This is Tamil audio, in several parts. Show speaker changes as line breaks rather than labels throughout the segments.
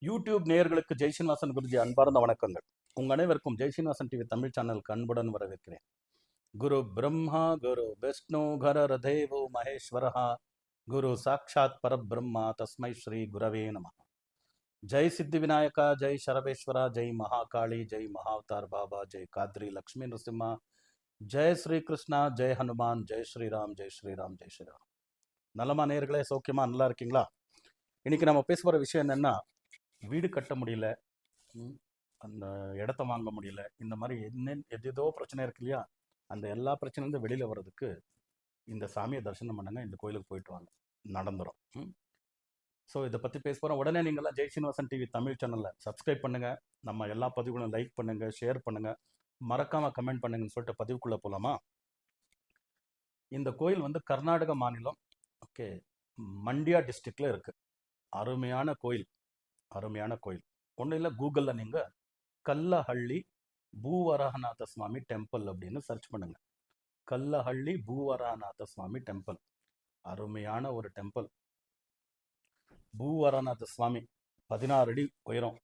யூடியூப் நேயர்களுக்கு ஜெய்சீனிவாசன் குருஜி அன்பார்ந்த வணக்கங்கள். உங்கள் அனைவருக்கும் ஜெய்சீனிவாசன் டிவி தமிழ் சேனலுக்கு அன்புடன் வரவேற்கிறேன். குரு பிரம்மா குரு விஷ்ணு கரர தேவோ மகேஸ்வரஹா குரு சாட்சாத் பரபிரம்மா தஸ்மை ஸ்ரீ குரவே நம. ஜெய் சித்தி விநாயகா, ஜெய் சரபேஸ்வரா, ஜெய் மகாகாளி, ஜெய் மகாவதார் பாபா, ஜெய் காத்ரி லக்ஷ்மி நரசிம்மா, ஜெய் ஸ்ரீ கிருஷ்ணா, ஜெய் ஹனுமான், ஜெய் ஸ்ரீராம், ஜெய் ஸ்ரீராம், ஜெய் ஸ்ரீராம். நலமா நேயர்களே, சௌக்கியமா நல்லா இருக்கீங்களா? இன்னைக்கு நம்ம பேச போகிற விஷயம் என்னன்னா, வீடு கட்ட முடியல, அந்த இடத்த வாங்க முடியல, இந்த மாதிரி எதோ பிரச்சனை இருக்கு இல்லையா? அந்த எல்லா பிரச்சனையிலேருந்து வெளியில் வர்றதுக்கு இந்த சாமியை தரிசனம் பண்ணுங்க, இந்த கோயிலுக்கு போயிட்டு வாங்க, நடந்துடும். ஸோ இதை பற்றி பேச போகிறோம். உடனே நீங்கள்லாம் ஜெய்சீனிவாசன் டிவி தமிழ் சேனலில் சப்ஸ்கிரைப் பண்ணுங்கள், நம்ம எல்லா பதிவுகளும் லைக் பண்ணுங்கள், ஷேர் பண்ணுங்கள், மறக்காமல் கமெண்ட் பண்ணுங்கன்னு சொல்லிட்டு பதிவுக்குள்ளே போகலாமா? இந்த கோயில் வந்து கர்நாடக மாநிலம், ஓகே, மண்டியா டிஸ்ட்ரிக்டில் இருக்குது. அருமையான கோயில், அருமையான கோயில். ஒன்றும் இல்லை, கூகுளில் நீங்கள் கல்லஹள்ளி பூவராகநாத சுவாமி டெம்பிள் அப்படின்னு சர்ச் பண்ணுங்க. கல்லஹள்ளி பூவராகநாத சுவாமி டெம்பிள், அருமையான ஒரு டெம்பிள். பூவராகநாத சுவாமி 16 அடி உயரம்,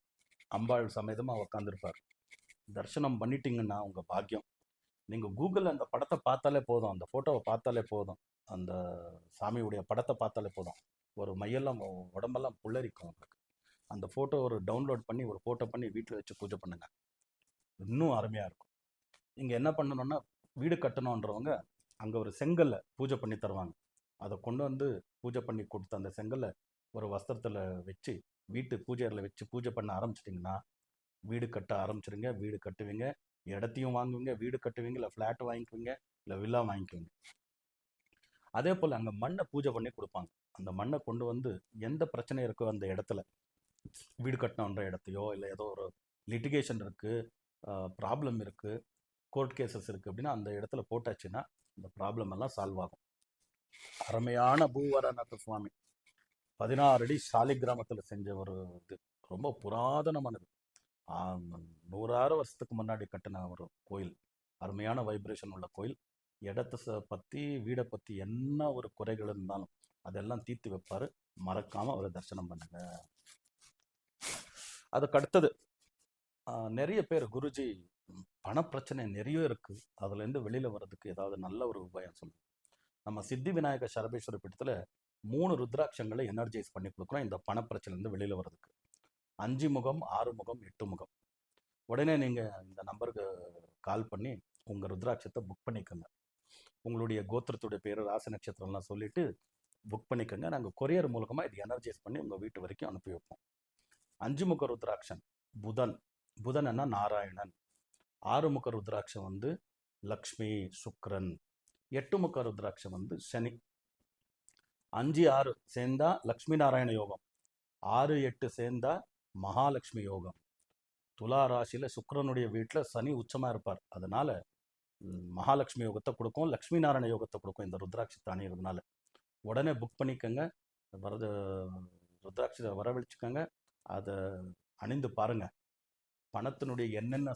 அம்பாள் சமேதமாக உட்காந்துருப்பார். தரிசனம் பண்ணிட்டீங்கன்னா உங்கள் பாக்கியம். நீங்கள் கூகுளில் அந்த படத்தை பார்த்தாலே போதும், அந்த ஃபோட்டோவை பார்த்தாலே போதும், அந்த சாமியுடைய படத்தை பார்த்தாலே போதும், ஒரு மையெல்லாம் உடம்பெல்லாம் புல்லரிக்கும் உங்களுக்கு. அந்த ஃபோட்டோ ஒரு டவுன்லோட் பண்ணி ஒரு ஃபோட்டோ பண்ணி வீட்டில் வச்சு பூஜை பண்ணுங்கள், இன்னும் அருமையாக இருக்கும். இங்கே என்ன பண்ணணும்னா, வீடு கட்டணுன்றவங்க அங்கே ஒரு செங்கல்லை பூஜை பண்ணி தருவாங்க. அதை கொண்டு வந்து பூஜை பண்ணி கொடுத்த அந்த செங்கல்லை ஒரு வஸ்திரத்தில் வச்சு வீட்டு பூஜையில் வச்சு பூஜை பண்ண ஆரம்பிச்சிட்டிங்கன்னா வீடு கட்ட ஆரம்பிச்சிருங்க. வீடு கட்டுவீங்க, இடத்தையும் வாங்குவீங்க, வீடு கட்டுவீங்க, இல்லை ஃப்ளாட் வாங்கிக்குவீங்க, இல்லை வில்லா வாங்கிக்குவீங்க. அதே போல் அங்கே மண்ணை பூஜை பண்ணி கொடுப்பாங்க. அந்த மண்ணை கொண்டு வந்து எந்த பிரச்சனை இருக்கோ அந்த இடத்துல, வீடு கட்டணுன்ற இடத்தையோ, இல்லை ஏதோ ஒரு லிட்டிகேஷன் இருக்குது, ப்ராப்ளம் இருக்குது, கோர்ட் கேசஸ் இருக்குது அப்படின்னா அந்த இடத்துல போட்டாச்சுன்னா இந்த ப்ராப்ளம் எல்லாம் சால்வ் ஆகும். அருமையான பூவரநாத சுவாமி 16 அடி சாலிகிராமத்தில் செஞ்ச ஒரு இது, ரொம்ப புராதனமானது. 100,000 வருஷத்துக்கு முன்னாடி கட்டின ஒரு கோயில், அருமையான வைப்ரேஷன் உள்ள கோயில். இடத்தை பற்றி வீடை பற்றி என்ன ஒரு குறைகள் இருந்தாலும் அதெல்லாம் தீர்த்து வைப்பார். மறக்காமல் அவரை தரிசனம் பண்ணுங்க. அதுக்கு அடுத்தது, நிறைய பேர் குருஜி பணப்பிரச்சனை நிறைய இருக்குது, அதுலேருந்து வெளியில் வர்றதுக்கு ஏதாவது நல்ல ஒரு உபாயம் சொல்லுங்கள். நம்ம சித்தி விநாயக சரபேஸ்வர பீடத்தில் 3 ருத்ராட்சங்களை எனர்ஜைஸ் பண்ணி கொடுக்குறோம் இந்த பணப்பிரச்சனைலேருந்து வெளியில் வர்றதுக்கு. 5 முகம், 6 முகம், 8 முகம். உடனே நீங்கள் இந்த நம்பருக்கு கால் பண்ணி உங்கள் ருத்ராட்சத்தை புக் பண்ணிக்கோங்க. உங்களுடைய கோத்திரத்துடைய பேர், ராசி நட்சத்திரம்லாம் சொல்லிவிட்டு புக் பண்ணிக்கோங்க. நாங்கள் கொரியர் மூலமாக இது எனர்ஜைஸ் பண்ணி உங்கள் வீட்டு வரைக்கும் அனுப்பி வைப்போம். 5 முக ருத்ராட்சம் புதன், புதன் என்ன நாராயணன். 6 முக ருத்ராட்சம் வந்து லக்ஷ்மி சுக்ரன். 8 முக ருத்ராட்சம் வந்து சனி. 5, 6 சேர்ந்தா லக்ஷ்மி நாராயண யோகம், 6, 8 சேர்ந்தா மகாலட்சுமி யோகம். துலா ராசியில் சுக்கிரனுடைய வீட்டில் சனி உச்சமாக இருப்பார், அதனால மகாலட்சுமி யோகத்தை கொடுக்கும், லக்ஷ்மி நாராயண யோகத்தை கொடுக்கும் இந்த ருத்ராட்சத்தை அணிகிறதுனால. உடனே புக் பண்ணிக்கோங்க, வரது ருத்ராட்சத்தை வரவழைச்சிக்கோங்க, அதை அணிந்து பாருங்கள். பணத்தினுடைய என்னென்ன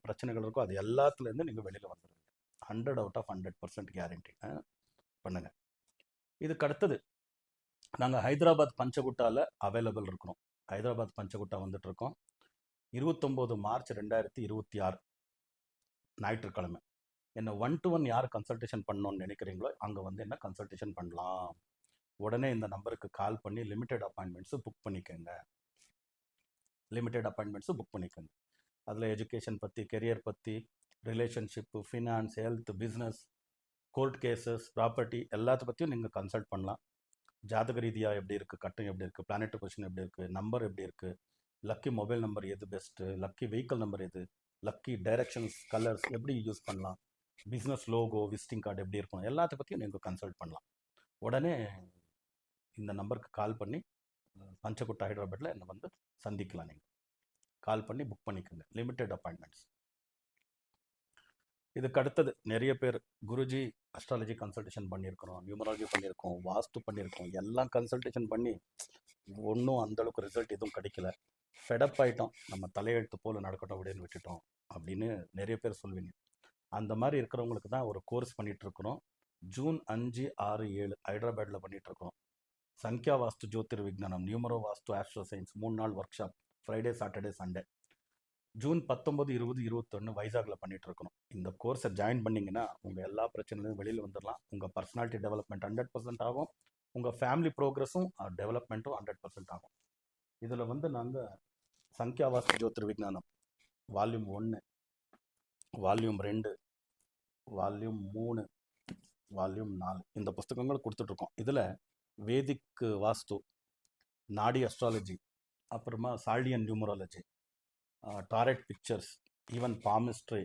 பிரச்சனைகள் இருக்கோ அது எல்லாத்துலேருந்து நீங்கள் வெளியில் வந்துடுங்க. 100 out of 100% கேரண்டி பண்ணுங்கள். இதுக்கு அடுத்தது, நாங்கள் ஹைதராபாத் பஞ்சகுட்டாவில் அவைலபிள் இருக்கிறோம். ஹைதராபாத் பஞ்சகுட்டா வந்துட்டுருக்கோம். 29 மார்ச் 2026 ஞாயிற்றுக்கிழமை. என்னை 1-to-1 யார் கன்சல்டேஷன் பண்ணணும்னு நினைக்கிறீங்களோ அங்கே வந்து என்ன கன்சல்டேஷன் பண்ணலாம். உடனே இந்த நம்பருக்கு கால் பண்ணி லிமிட்டெட் அப்பாயின்மெண்ட்ஸு புக் பண்ணிக்கோங்க. அதில் எஜுகேஷன் பற்றி, கெரியர் பற்றி, relationship, finance, health, business, court cases, property எல்லாத்த பற்றியும் நீங்கள் கன்சல்ட் பண்ணலாம். ஜாதக ரீதியாக எப்படி இருக்குது, கட்டம் எப்படி இருக்குது, பிளானட் பொசிஷன் எப்படி இருக்குது, நம்பர் எப்படி இருக்குது, லக்கி மொபைல் நம்பர் எது பெஸ்ட்டு, லக்கி வெஹிக்கிள் நம்பர் எது, லக்கி டைரக்ஷன்ஸ், கலர்ஸ் எப்படி யூஸ் பண்ணலாம், பிஸ்னஸ் லோகோ, விசிட்டிங் கார்டு எப்படி இருக்கும், எல்லாத்த பற்றியும் நீங்கள் கன்சல்ட் பண்ணலாம். உடனே இந்த நம்பருக்கு கால் பண்ணி பஞ்சகுட்டா ஹைதராபாத்தில் என்னை வந்து சந்திக்கலாம். நீங்கள் கால் பண்ணி புக் பண்ணிக்கோங்க, லிமிட்டெட் அப்பாயின்மெண்ட்ஸ். இதுக்கு அடுத்தது, நிறைய பேர் குருஜி அஸ்ட்ராலஜி கன்சல்டேஷன் பண்ணியிருக்கிறோம், நியூமராலஜி பண்ணியிருக்கோம், வாஸ்து பண்ணியிருக்கோம், எல்லாம் கன்சல்டேஷன் பண்ணி ஒன்றும் அந்தளவுக்கு ரிசல்ட் எதுவும் கிடைக்கல, ஃபெடப் ஆகிட்டோம், நம்ம தலையெழுத்து போல் நடக்கட்டும் அப்படின்னு விட்டுட்டோம் அப்படின்னு நிறைய பேர் சொல்வீங்க. அந்த மாதிரி இருக்கிறவங்களுக்கு தான் ஒரு கோர்ஸ் பண்ணிகிட்ருக்குறோம். ஜூன் 5, 6, 7 ஹைதராபாத்தில் பண்ணிகிட்ருக்கோம். சங்கியா வாஸ்து, ஜோதிர் விக்ஞானம், நியூமரோ வாஸ்து, ஆஸ்ட்ரோ சயின்ஸ் 3 நாள் work shop. Friday, Saturday, Sunday. June 19, 20, 21 வைசாகில் பண்ணிட்டு இருக்கணும். இந்த கோர்ஸை ஜாயின் பண்ணிங்கன்னா உங்கள் எல்லா பிரச்சனையும் வெளியில் வந்துடலாம். உங்கள் பர்சனாலிட்டி டெவலப்மெண்ட் 100% ஆகும். உங்கள் ஃபேமிலி ப்ரோக்ரஸும் டெவலப்மெண்ட்டும் 100% ஆகும். இதில் நாங்கள் சங்கியாவாஸ்து ஜோதிர்விஞ்ஞானம் வால்யூம் 1, வால்யூம் 2, வால்யூம் 3, வால்யூம் 4 இந்த புஸ்தகங்கள் கொடுத்துட்ருக்கோம். இதில் வேதிக் வாஸ்து, நாடி அஸ்ட்ராலஜி, அப்புறமா Chaldean numerology, டாரெட் pictures, even palmistry,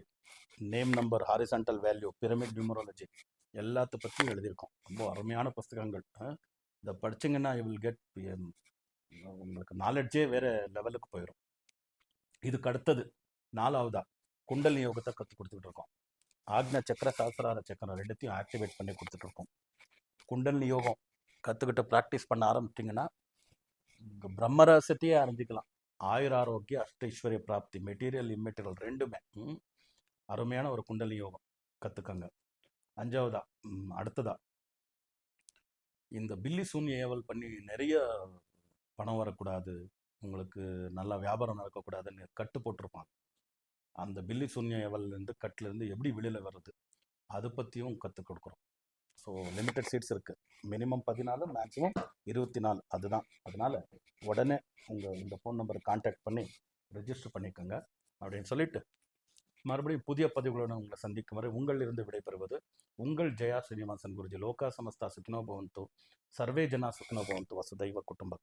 name number, horizontal value, pyramid numerology எல்லாத்த பற்றியும் எழுதியிருக்கோம். ரொம்ப அருமையான புஸ்தகங்கள். இதை படிச்சிங்கன்னா யூ வில் கெட், உங்களுக்கு நாலெட்ஜே வேறு லெவலுக்கு போயிடும். இதுக்கு அடுத்தது 4வதா குண்டலினி யோகத்தை கற்றுக் கொடுத்துக்கிட்டு இருக்கோம். ஆக்ன சக்கர, சஹஸ்ரார சக்கரம் ரெண்டுத்தையும் ஆக்டிவேட் பண்ணி கொடுத்துட்ருக்கோம். குண்டலினி யோகம் கற்றுக்கிட்டு ப்ராக்டிஸ் பண்ண ஆரம்பிச்சிங்கன்னா பிரம்மரகசியத்தையே அறிஞ்சிக்கலாம். ஆயுராரோக்கிய, அஷ்டைஸ்வரிய பிராப்தி, மெட்டீரியல் இம்மெட்டீரியல் ரெண்டுமே. அருமையான ஒரு குண்டலினி யோகம் கற்றுக்கங்க. 5வதா அடுத்ததா இந்த பில்லி சூன்ய ஏவல் பண்ணி நிறைய பணம் வரக்கூடாது, உங்களுக்கு நல்லா வியாபாரம் நடக்கக்கூடாதுன்னு கட்டு போட்டிருப்பாங்க. அந்த பில்லி சூன்ய ஏவல்லேருந்து கட்டிலேருந்து எப்படி வெளியில் வர்றது அதை பற்றியும் கற்றுக் கொடுக்குறோம். ஸோ லிமிட்டட் சீட்ஸ் இருக்குது. Minimum 14, maximum 24. அதுதான். அதனால் உடனே இந்த ஃபோன் நம்பரை கான்டாக்ட் பண்ணி ரெஜிஸ்டர் பண்ணிக்கோங்க அப்படின்னு சொல்லிட்டு, மறுபடியும் புதிய பதிவுகளுடன் உங்களை சந்திக்கும் வரை உங்களிலிருந்து விடைபெறுவது உங்கள் ஜெயா ஸ்ரீனிவாசன் குருஜி. லோகா சமஸ்தா சுகினோ பவந்து, சர்வே ஜனா சுகினோ பவந்து, வசுதைவ குடும்பகம்.